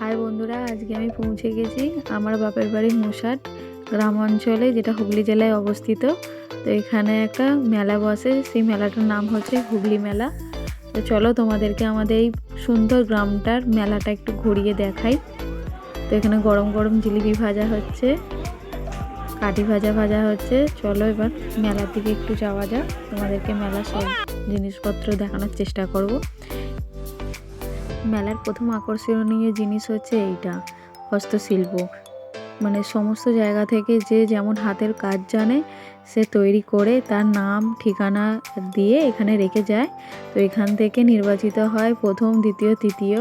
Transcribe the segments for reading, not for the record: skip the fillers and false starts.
High বন্ধুরা, আজকে আমি পৌঁছে গেছি আমার বাপের বাড়ি মুসাট গ্রাম অঞ্চলে, যেটা হুগলি জেলায় অবস্থিত। তো এখানে একটা মেলা বসে, সেই মেলাটার নাম হচ্ছে হুগলি মেলা। তো চলো তোমাদেরকে আমাদের এই সুন্দর গ্রামটার মেলাটা একটু ঘুরিয়ে দেখাই। তো এখানে গরম গরম জিলিপি ভাজা হচ্ছে, কাঠি ভাজা হচ্ছে। চলো এবার মেলার দিকে একটু যাওয়া যাক, তোমাদেরকে মেলার সব জিনিসপত্র দেখানোর চেষ্টা করব। মেলার প্রথম আকর্ষণীয় জিনিস হচ্ছে এইটা, হস্তশিল্প। মানে সমস্ত জায়গা থেকে যে যেমন হাতের কাজ জানে সে তৈরি করে তার নাম ঠিকানা দিয়ে এখানে রেখে যায়। তো এখান থেকে নির্বাচিত হয় প্রথম, দ্বিতীয়, তৃতীয়।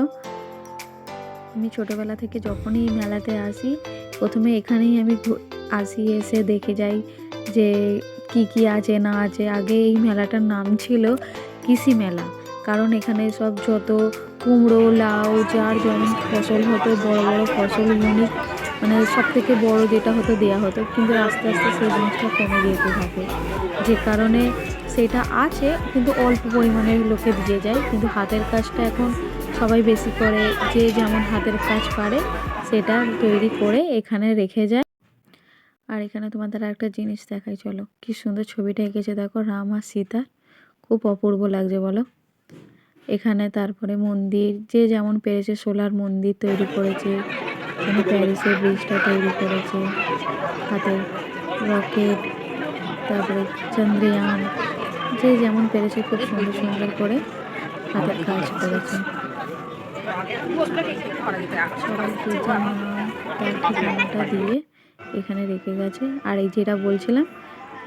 আমি ছোটোবেলা থেকে যখনই মেলাতে আসি, প্রথমে এখানেই আমি আসি, এসে দেখে যাই যে কি আছে না আছে। আগে এই মেলাটার নাম ছিল কৃষি মেলা, কারণ এখানে সব যত কুমড়ো, লাউ, যার যেমন ফসল হতো, বড় বড় ফসলগুলি মানে সব থেকে বড় যেটা হতো দেয়া হতো, কিন্তু আস্তে আস্তে সেই জিনিসটা কমে যেতে থাকে। যে কারণে সেটা আছে কিন্তু অল্প পরিমাণে লোকে দিয়ে যায়, কিন্তু হাতের কাজটা এখন সবাই বেশি করে, যে যেমন হাতের কাজ পারে সেটা তৈরি করে এখানে রেখে যায়। আর এখানে তোমাদের একটা জিনিস দেখাই, চলো কি সুন্দর ছবিটা এঁকেছে দেখো, রাম আর সীতা, খুব অপূর্ব লাগছে বলো। এখানে তারপরে মন্দির, যে যেমন পেরেছে সোলার মন্দির তৈরি করেছে, এখানে প্যারিসের ব্রিজটা তৈরি করেছে, হাতের রকেট, তারপরে চন্দ্রয়ান, যে যেমন পেরেছে খুব সুন্দর সুন্দর করে হাতের কাজ করেছে। সবাই যে যার নাম তার ঠিকানাটা দিয়ে এখানে রেখে গেছে। আর এই যেটা বলছিলাম,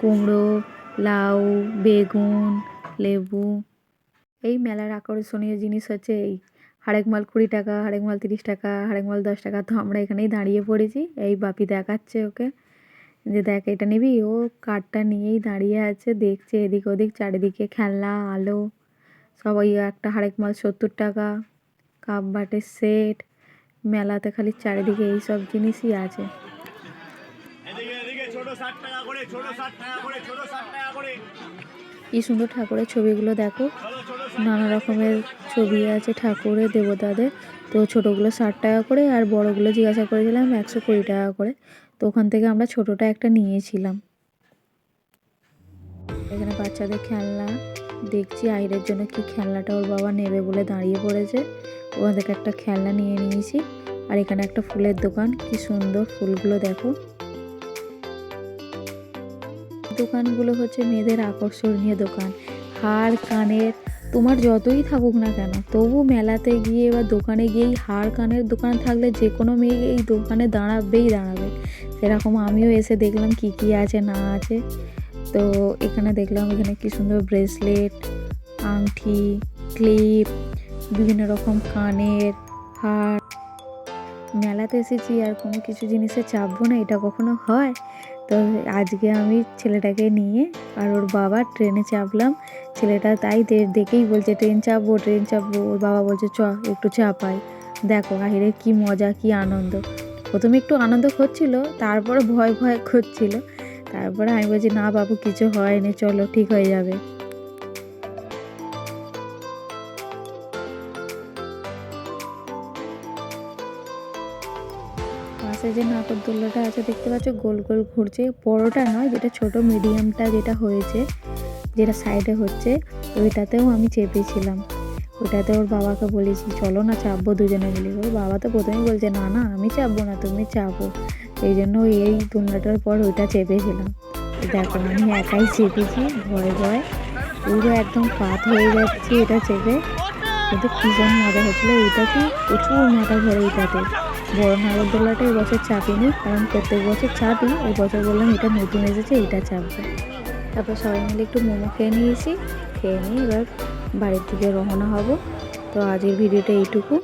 কুমড়ো, লাউ, বেগুন, লেবু। এই মেলার আকর্ষণীয় জিনিস হচ্ছে এই হরেক মাল 20 টাকা, হরেক মাল 30 টাকা, হরেক মাল 10 টাকা। তো আমরা এখানেই দাঁড়িয়ে পড়েছি, এই বাপি দেখাচ্ছে ওকে যে দেখ এটা নিবি। ও কার্ডটা নিয়েই দাঁড়িয়ে আছে, দেখছে এদিক ওদিক, চারিদিকে খেলনা, আলো সবাই। একটা হরেক মাল 70 টাকা, কাপ বাটের সেট। মেলাতে খালি চারিদিকে এই সব জিনিসই আছে। কি সুন্দর ঠাকুরের ছবিগুলো দেখো, নানা রকমের ছবি আছে ঠাকুরের, দেবতাদের। তো ছোটোগুলো 60 টাকা করে, আর বড়োগুলো জিজ্ঞাসা করেছিলাম 120 টাকা করে। তো ওখান থেকে আমরা ছোটোটা একটা নিয়েছিলাম। এখানে বাচ্চাদের খেলনা দেখছি, আইরের জন্য কি খেলনাটা ওর বাবা নেবে বলে দাঁড়িয়ে পড়েছে। ওখান থেকে একটা খেলনা নিয়ে নিয়েছি। আর এখানে একটা ফুলের দোকান, কি সুন্দর ফুলগুলো দেখো। দোকানগুলো হচ্ছে মেয়েদের আকর্ষণীয় দোকান, হার কানের, তোমার যতই থাকুক না কেন, তবু মেলাতে গিয়ে বা দোকানে গিয়েই হার কানের দোকান থাকলে যে কোনো মেয়ে এই দোকানে দাঁড়াবে। সেরকম আমিও এসে দেখলাম কি আছে না আছে। তো এখানে দেখলাম, এখানে কি সুন্দর ব্রেসলেট, আংটি, ক্লিপ, বিভিন্ন রকম কানের হার। মেলাতে এসেছি আর কোনো কিছু জিনিসে চাপবো না, এটা কখনো হয়? তো আজকে আমি ছেলেটাকে নিয়ে আর ওর বাবা ট্রেনে চাপলাম। ছেলেটা তাই দেখেই বলছে ট্রেন চাপবো। ওর বাবা বলছে চ একটু চাপাই। দেখো আহিরে কি মজা, কি আনন্দ। প্রথমে একটু আনন্দ হচ্ছিল, তারপরে ভয় করছিল। তারপরে আমি বলছি না বাবু, কিছু হয়নি, চলো ঠিক হয়ে যাবে। পাশে যে নাগরদোলনাটা আছে দেখতে পাচ্ছ, গোল গোল ঘুরছে, বড়টা নয়, যেটা ছোট মিডিয়ামটা যেটা হয়েছে, যেটা সাইডে হচ্ছে, ওইটাতেও আমি চেপেছিলাম। ওটাতে ওর বাবাকে বলেছি চলো না চাপবো দুজনে মিলে। ওর বাবা তো প্রথমেই বলছে না না আমি চাপবো না, তুমি চাপো। এই জন্য এই দোলনাটার পর ওইটা চেপেছিলাম। দেখো আমি একাই চেপেছি, ভয় পুরো একদম পাত হয়ে যাচ্ছে এটা চেপে। কিন্তু ভীষণ মজা হচ্ছিলো। এইটা কি প্রচুর মাথা ঘোরে এইটাতে। বড় নাগরদোলাটা এবছর চাপিনি, কারণ প্রত্যেক বছর চাপি, এই বছর বললাম এটা নতুন এসেছে, এটা চাপবো। তারপর সবাই মিলে একটু মোমো খেয়ে নিয়ে এবার বাড়ির দিকে রওনা হব। তো আজকের ভিডিওটা এইটুকু।